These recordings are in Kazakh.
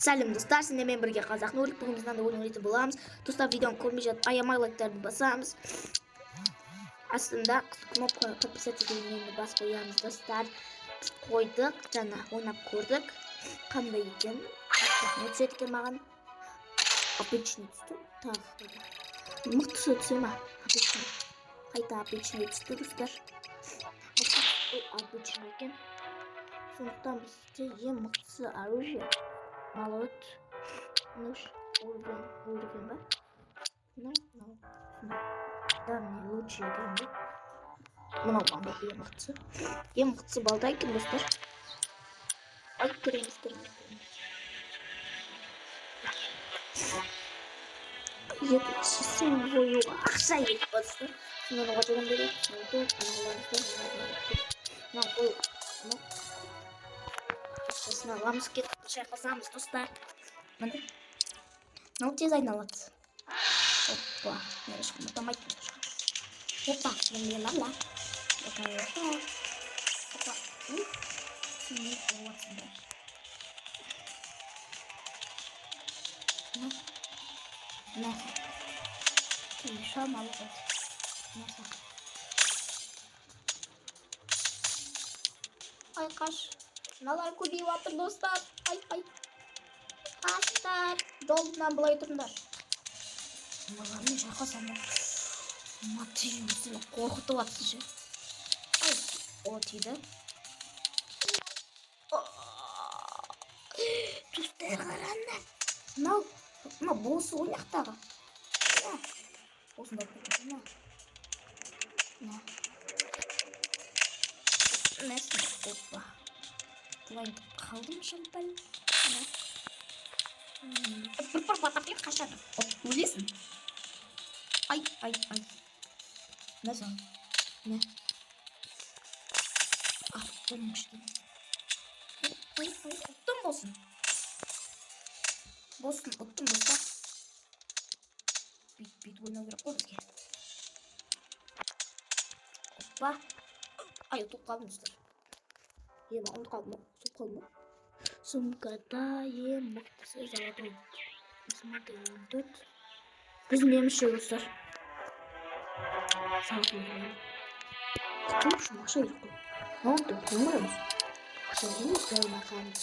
Сәлем достар, сіздермен бірге қазақ нөлік бүгініміздің да ойнайтын боламыз. Достар, видеоны көрмей жатып, аямай лайктарды басамыз. Астында кнопка подписаться дегенді бас қоямыз достар. Біз қойдық, жаңа ойнап көрдік. Қандай екен? Не түседі екен маған? Обычный түсті. Тағы мықтысы түсе ма? Обычный. Қайта обычный түсті достар. Обычный екен. Сондықтан бізде ең мықтысы оружие. Молот, нож, уровень, ба? Ну. Да, мне лучше екен. Мынау банда ең мықтысы. Ең мықтысы балда екен достар. Ай, кіреміз. Екіншісін жоюға ақша етіп достар. Соны қайтадан береді. Сосын аламыз кетіп шайқасамыз достар. Міне. Мынау тез айналады. Опа, мен ешкім ұтамайтын шығар. Опа, мен алла. Опа. Сен не болатсыңдар? Нәсі. Шам алып өт. Нәсі. Ай, қаш. Налар көбейіп атыр достар. Ай. Қаштар. Жолынан былай тұрыңдар. Налармен шайқасамын. Матейін сені қорқытып атсы же. Ай, о тиді. Достар қараңдар. Мынау боссы ойнақтағы. Осында көрсетті. Нәсін. Опа. Бұлайын қалдым шампал. Бір батаппен қашады. Өлесің. Ай. Нәсін. Не? Аттым күшті. Ұттым болсын. Ұттым болса. Бит ойнау керек қой бізге. Опа. Ай, ұтып қалдым достар. Ұтып қалдым. Сумкада ең мықтысы золотой. Смотри, тут. Біз немізше достар. Сағын. Күтім үшін ақша еріп қой. Нақты көміріміз. Ақша емес, дәуін ақамыз.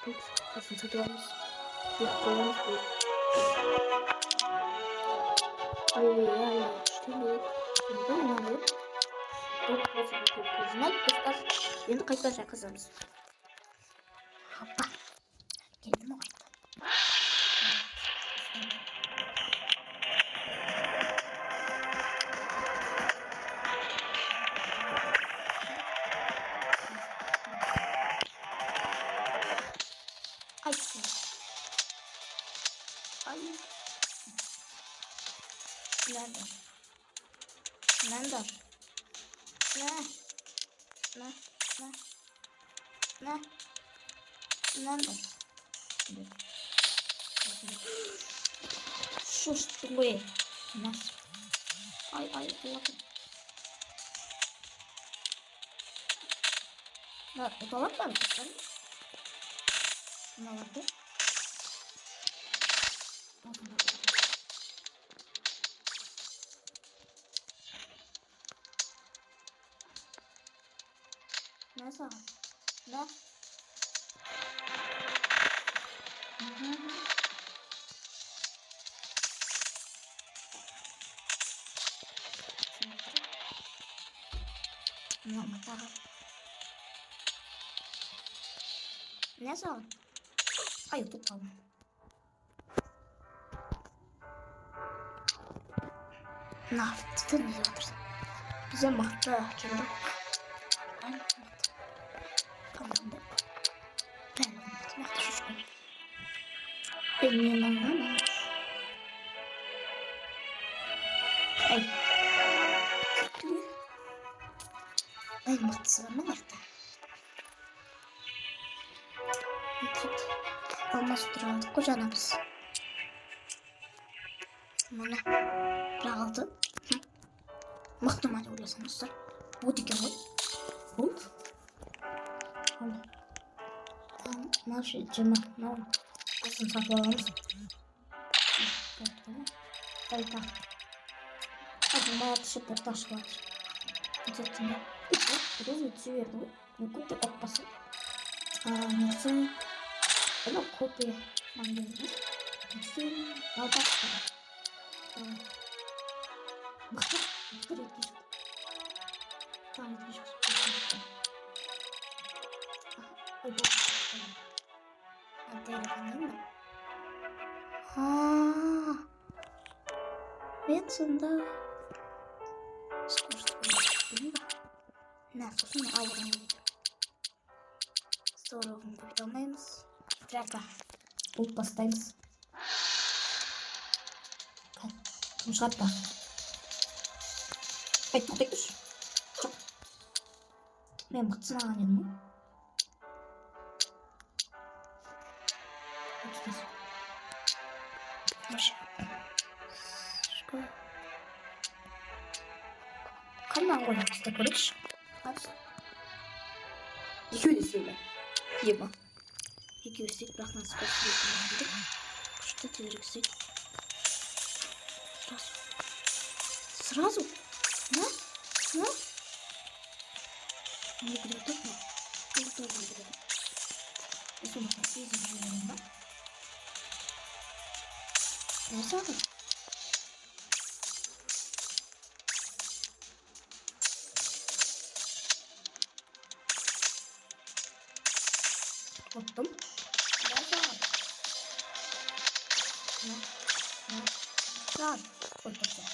Тут, қасын сатуамыз. Еріп қоямыз бұл. Ай, что будет? Тут знать достар. Енді қайта шайқасамыз. Опа. Келдім ғой. Ай. Нәндар. Нәндар. Что ж такое? Ай, плакай. Да, плакай, что ли? Молодец. Наса. Да. Наса. Ай, ұтып қалдым. Тітін не жатырсың. Бізде мықты келді. Команда. Мықты шүшкін. Мен аңғамын. Ай, мықтысы бар ма мықты? Алмастыралдық қой жанамыз. Мұны жағалды. Мықты ма деп ойласаңыздар. Вот екен ғой. Вот. Наши жима. Aslında saklamamız. Tabii tak. Hadi matı portaş var. Gidettim. Biraz ötüyor verdi. Ne kutu kopması. Не знаю. Это копия магазина. Фильм Балбаска. Быстрее пишет. Там пишет. Ой, телефон. Бетсында. Сколько? На, собственно, аура. Здорово, повідомляємось. Треба. Тут поставимось. Ну, шапка. Ай, тут идешь. Я эмоционален, ну. Вот здесь. Вообще. Что? Канал, ой, что говоришь? Юрий, Ема. İki üstlük bırakma sıkıntı. Kuşta tüyürüksün. Сразу? Да? Да? Не грядут, но я тоже не гряду. Если мы посмотрим, да? Ну, сразу. Потом. Да. Ой, потом.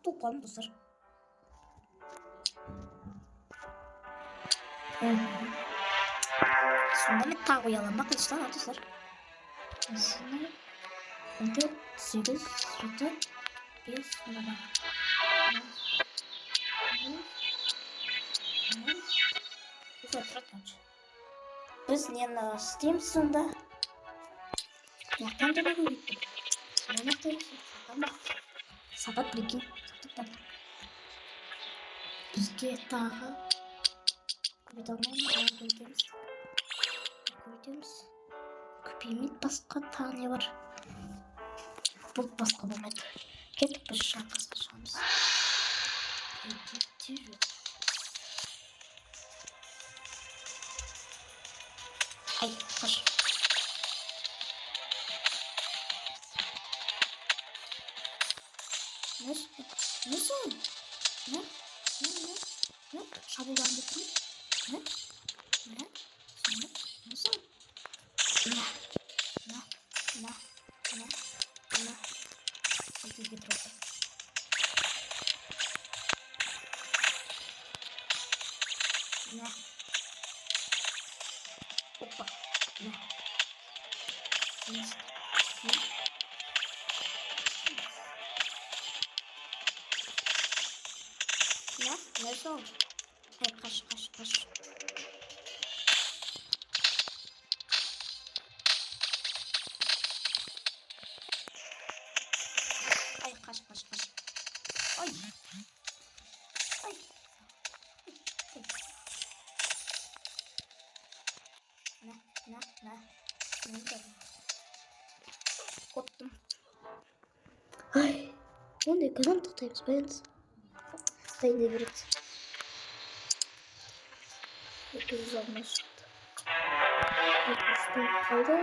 Тупан dostlar. Sonra bir tağ uyalım arkadaşlar arkadaşlar. Aslında 4, 8, 7, 5, bana. Güzel kaç. Biz niye na Steam sonunda? Yaktan da bir sonra da Sakat bilgi. Bizge tағы көбейталмаймын көбейтеміз көбеймейді басқа тағы не бар бұл басқа болмайды кеттік біз шарқасқа шығамыз ай қаш не сон не шабуылдан беттім не сон опа ne son? Hey kaç. Ay kaç. Ay. Ne Koptum. Ay. O ne kadar tutayız ben. Ben de bir 9 olmuştu. 9'dan kaldı.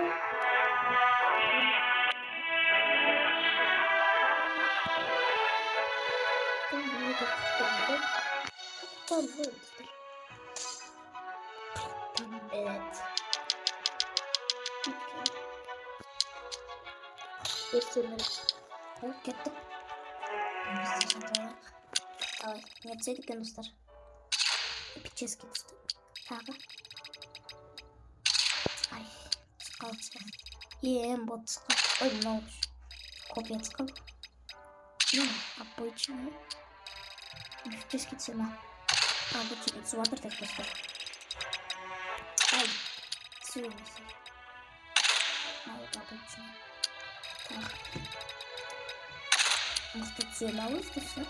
Evet. Göstermeler. Alıp gittim. Ой, не отсюда, достар. Эпический достар. Так. Ай, скалча. Бот скал. Ой, нож. Копец скал. Обычный. Мифический цена. Обычный суатор так просто. Ай, сырный. Мало обычный. Так. Может, цена выставится?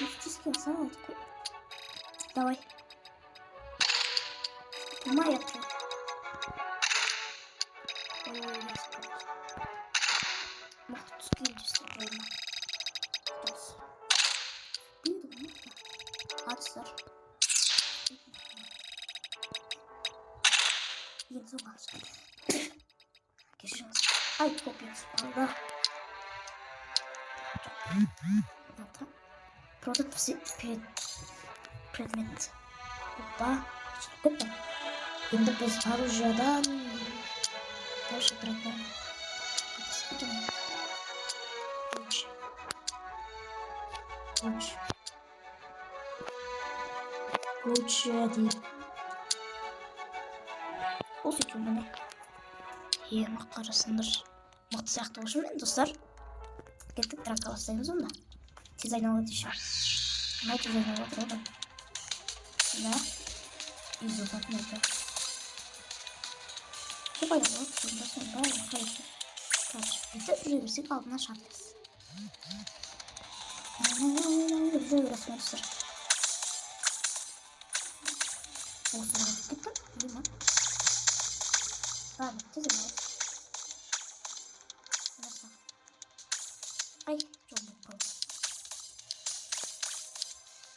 Мифический салат такой. Давай. Моя ты. Ой, может, скиньтесь прямо. Atlar. Yedi var. Geçiyoruz. Ay kopyası. Allah. Надо. Продукт предмет. Опа. Что-то. Енді біз оружиядан дальше дракон. Луч. Лучше один. Осы екен міне. Қарасыңдар. Мықты сияқты болшы мен достар. Кеттік дракон бастаймыз онда. Тез айналады еще. Мына тез айналады одан. Да. Изотатный это. Что пойдет? Сонда хорошо. Короче, это жүре берсек алдына шатырыз. Жүре бересің достар. Осыны кеттім. Деймін. Ладно, тез айналады. Nasıl? Ay, çok mutlu.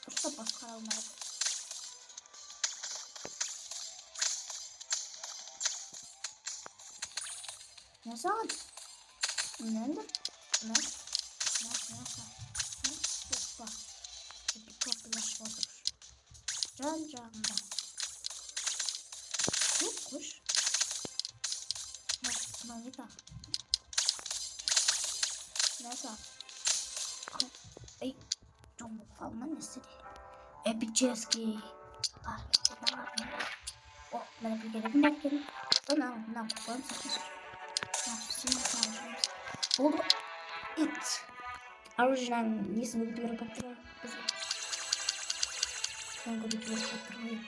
Burada başka almadı. Nasıl? Nerede? Nasıl? Yok bak. Bir kapılaş olur. Can. Yokmuş. Manita. Neyse. Ay, çok falan istedi. Epicezki. Oh, ben bir kere binlerken. Ona koyalım sakın. Oldu. It. Orijinal несін көбейтіп отырып бізге. Соны көбейтіп отырып.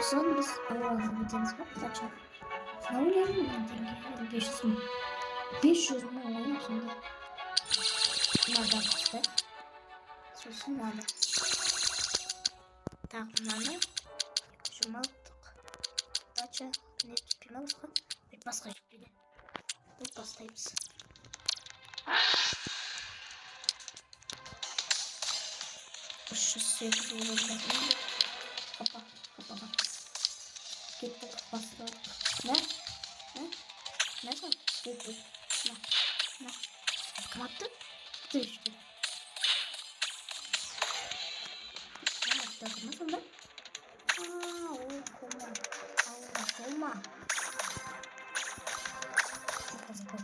Соны біз өтеміз ба? Зачем? На ойнаймын теңге 500 мың. 500 мың ойнап сонда. Мынадан қысты. Сосын мынаны. Так, мынаны. Жұмалдық. Дача. Не түспейме басқа? Басқа жетпейді. Бұл бастаймыз. Сегіз орында. Капа. Кеттік бастадық. Ne sen? Ne? Kim attı? Attı işte. Ne attı? Nasıl lan? Olma. Çok fazla koy.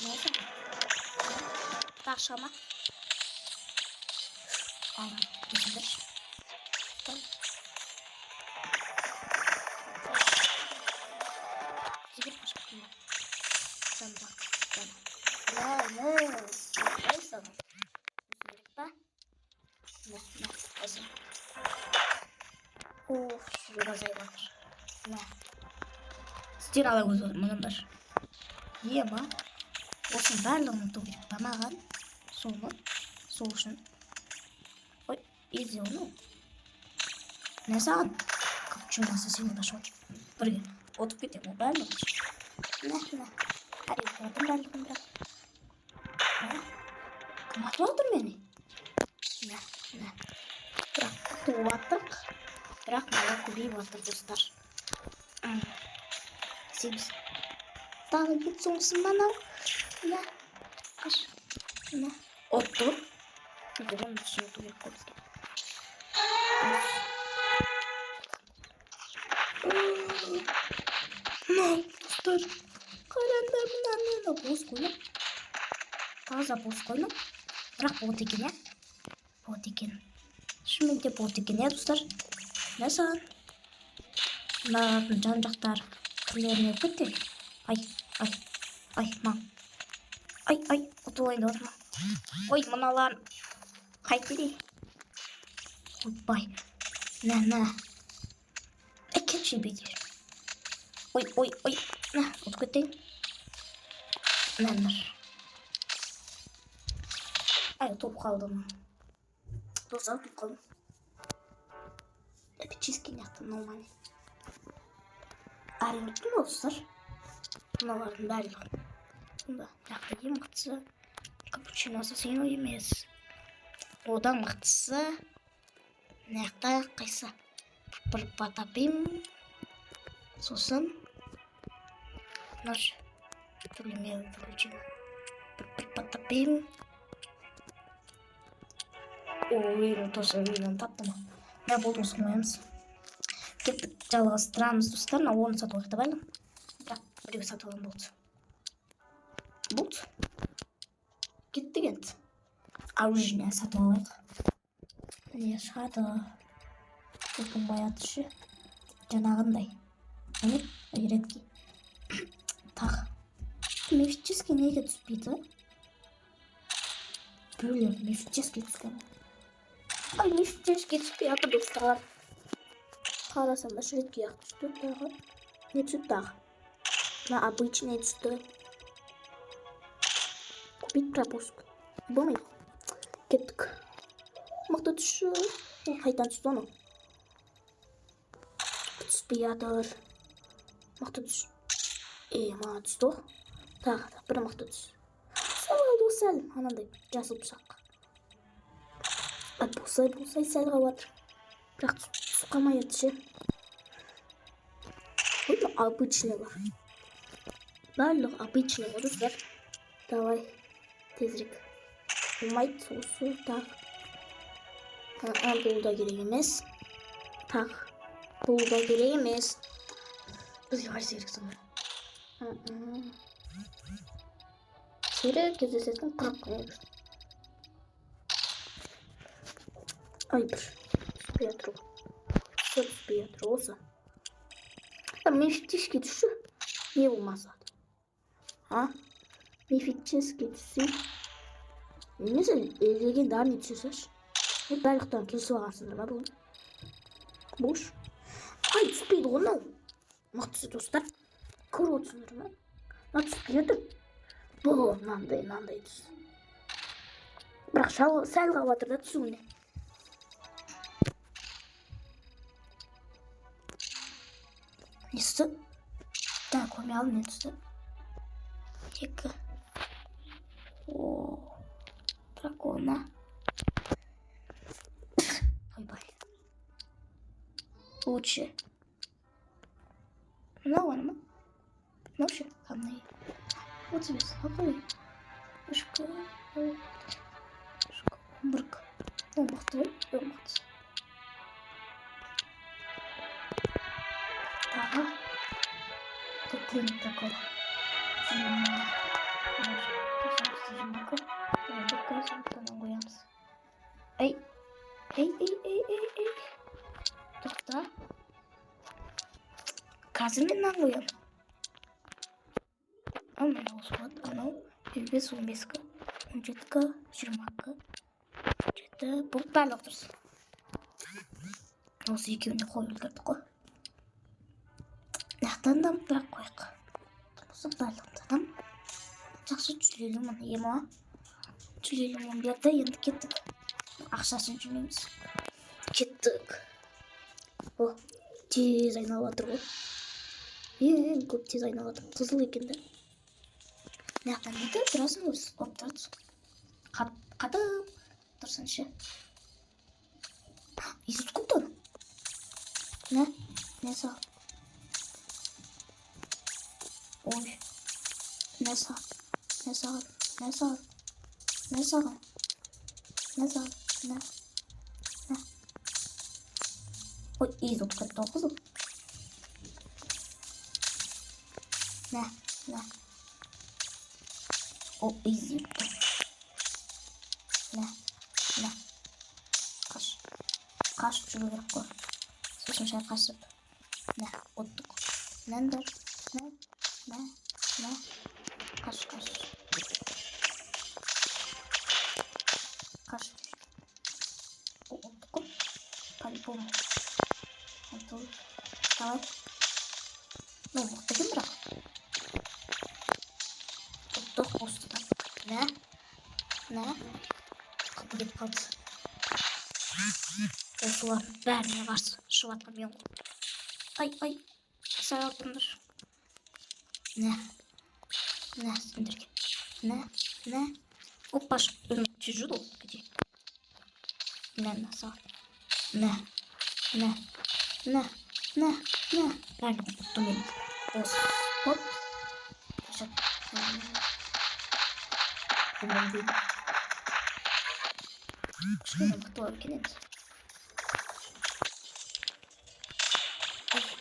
Neyse. Taşlama. Aldım. İçindir. Tamam. Теперь пошли. Сам так. Of, şurada zayıflar. Ne? Stiralar uzmanlar. Yema. Olsun bərlərini doğru tamağın. Sonra soğuşun. Oy, iyice onu. Ne zaman? Kapçın nasıl seni taşı var. Buraya. Oturup gidiyorum o bərləmiş. Ne? Hadi gördüm bərlədim bırak. Ne? Kamatladın beni. Ne? Bırak. Tuğlattık. Bırak bana kubiyi batır dostlar. Sims. Daha git sonsun bana. Ne? Kaç. Ne? Otur. Gidelim bir şey otur yapalım. Ne? Dostlar. Kalemlerimden ne? Boz koyalım. Taze boz koyalım. Bırak boğdikine. Boğdikin. Şimdi de boğdikine dostlar. Ne sağ? Bunlar can-жақтар түрлеріне өтті. Ay, ay, ay, man. Ay, otu oyunda oturma. Oy, mınalar. Kaytiri. Oy, bay. Ne. Keçi bilir. Oy. Ne, otu kötü. Neler. Ay, top kaldı mı? Dostlar, top kaldı. Bir çizgi yaptım normal. Ayrılıklı mı dostlar? Buna vardım belli. Bunda yaklayayım mıktısı. Cappuccino assassino yemeyiz. Odan mıktısı. Nekta kaysa. Patapim. Sosun. Nож. Tulumel cappuccino. Patapim. Oyun tosarıyla tatlı mı? Ne buldum sanıyorsunuz? Gittik жалғастырамыз достар. Оны сатып алайық деп әлі. Бірақ біреу сатып алған болды. Кеттік енді. Оружие сатып алайық. Міне шығады. Көкім баятышы. Жаңағындай. Міне редкий. Тағы. Мифический неге түспейді? Бөлек мифический түскен. Ай, мифический түспейді достар. Қарасам да редкий ақ түсті. Тағы. Не түсті тағы? На обычный түсті. Купить пропуск. Болмайды. Кеттік. Мықты түсі. Қайтан түсті оны. Түспей жатыр. Мықты түс. Мана түсті. Тағы бір мықты түс. Сәл. Анандай жасыл пышақ. Болсай сәл қалып жатыр. Бірақ түсіп қалмай жатыр ше. Бұл обычный бар. Барлығы обычный бар достар. Давай тезірек. Болмайды сосы тағы. Бұл да керек емес. Тағы. Бұл да керек емес. Бізге қайсы керек сонда. Сері кездесетін 40 күн. Ай, бір. Түспей жатыр осы. Мифический түсі не болмаса. Мифический түсі. Немесе легендарный түсі. Барлықтан кесіп алғансыңдар ма бұл? Бош. Ай, түспейді ғой. Мықтысы достар. Көріп отырсыңдар ма? Түспей жатыр. Бұл мынандай түс. Бірақ сәл қалып жатыр да түсуіне. Не түсті? Да, көрмей алдым не түсті. Екі. Дракона. Ойбай. Лучше. Мынау бар ма? Мынау ше қандай? Вот тебе қандай? Үшкі. Бірк. Ол мықты ғой? Ол мықты. Тағы. Көптен такой. Эй. Тоқта. Қазір мен қоям. Анау осылады. Анау 15-15-кі. 17-кі. 20-кі. 17. Бұл барлық тұрсын. Осы екеуіне қойып үлгерді қой. Нақтан да бірақ қойық. Осы барлықтан. Жақсы жүлелі мұны ема. Жүлелі мұны берді. Енді кеттік. Ақшасын жүмейміз. Кеттік. О, тез айналып жатыр ғой. Көп тез айналып жатыр. Қызыл екен де. Нақтан деді, тұрасың өз. Оп тұрады. Қатып тұрсын ше. Езіт көптен. Не сал? Ой. Не сал? Ой, езіт көптен қызыл. Ne. O izliyordu. Ne. Kaş çürüyor koy. Susun şey kasıp. Ne. Ottuk. Nender. Ne. Ne? Kaç. Kaç. O. По-любому. Готов. Давай. Ну, пойдем брак. Отдох просто так. Ne? Kapı gidip kaldı. Olsular vermeye varsa şu atlam yok. Ay. Sen altındır. Ne? Sindirgen. Ne? Опа, тяжело. Где? Не, назад. Не. Ver tuttum beni. Boz. Hop. Сейчас. Hemen değil. Şöyle кто кинет.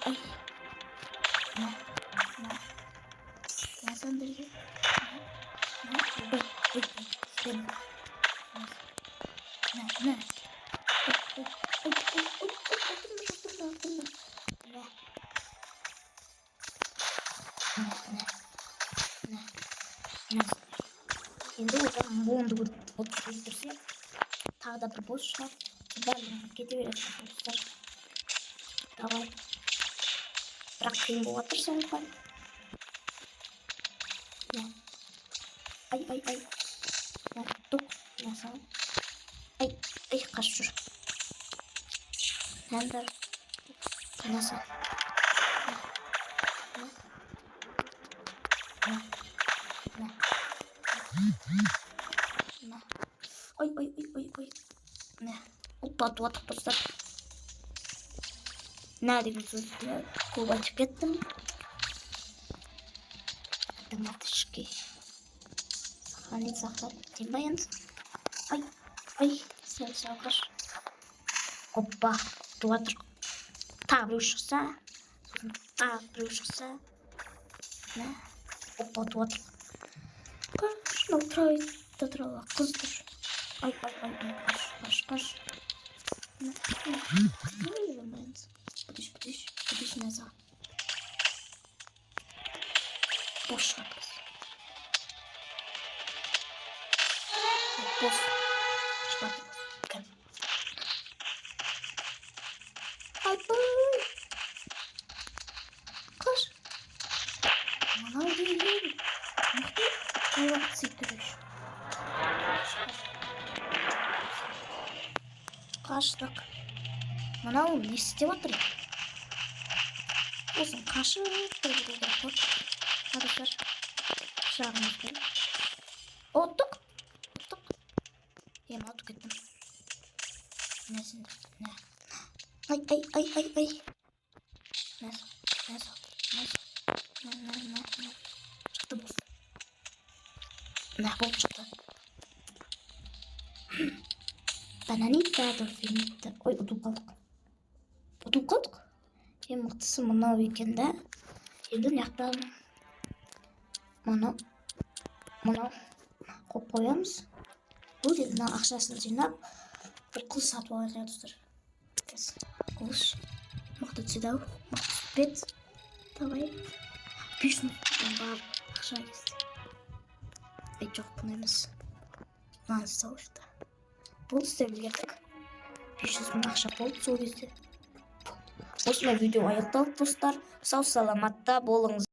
Ay. Ne? Ya sen de gel. Ne? Şimdi oradan bondu oturtursak daha da bir boş var. Ben gidiyorum arkadaşlar. Давай. Bırakayım bu atırsan ben. Ne? Ay. Ne? Tuk. Ne sağ? Ay kaçır. Nerede? Nasıl? Ne? Ay. Ne? Hoppa tuvatak dostlar. Neredeyim? Kolu açıp yattım. Matışki. Saklan. Dinleyin. Ay. Sen sağlar. Hoppa. Tuvatak. Tavrışsa. Ne? Hoppa tuvatak. Şuna oturayım. Kızdır. Ay. Kaç. Ne yiyorum ben? Bıdış ne zaman? Boş ver kız. Boş. Çıkart. Gel. Ay. Kaç. Bana değil. Allah siktiriş. Kaçtık. Bana oğlum ne istiyordur? Olsun kaşı. Arkadaşlar. Şarkımız geldi. Ottuk. Yem otuk ettim. Nesin? Ne? Ay. Ne? Çıktı bu. Ne bu çıktı? Bana ne derdi filmde? Oy utup kaldık. En mutlusu bana weekend'de. Yerden yaktan. Bana koyuyoruz. Bu yerden akşasını жинап bir kılıç satып alacağız dostlar. Kılıç. Mıhtı çidav. Mıhtı pet. Давай. Пишну. Бар. Ақша кесті. Жоқ бұны емес. Мынаны салышты. Бұл істеп үлгердік. 500 мың ақша болды сол кезде. Осындай видео аяқталды достар. Сау саламатта болыңыз.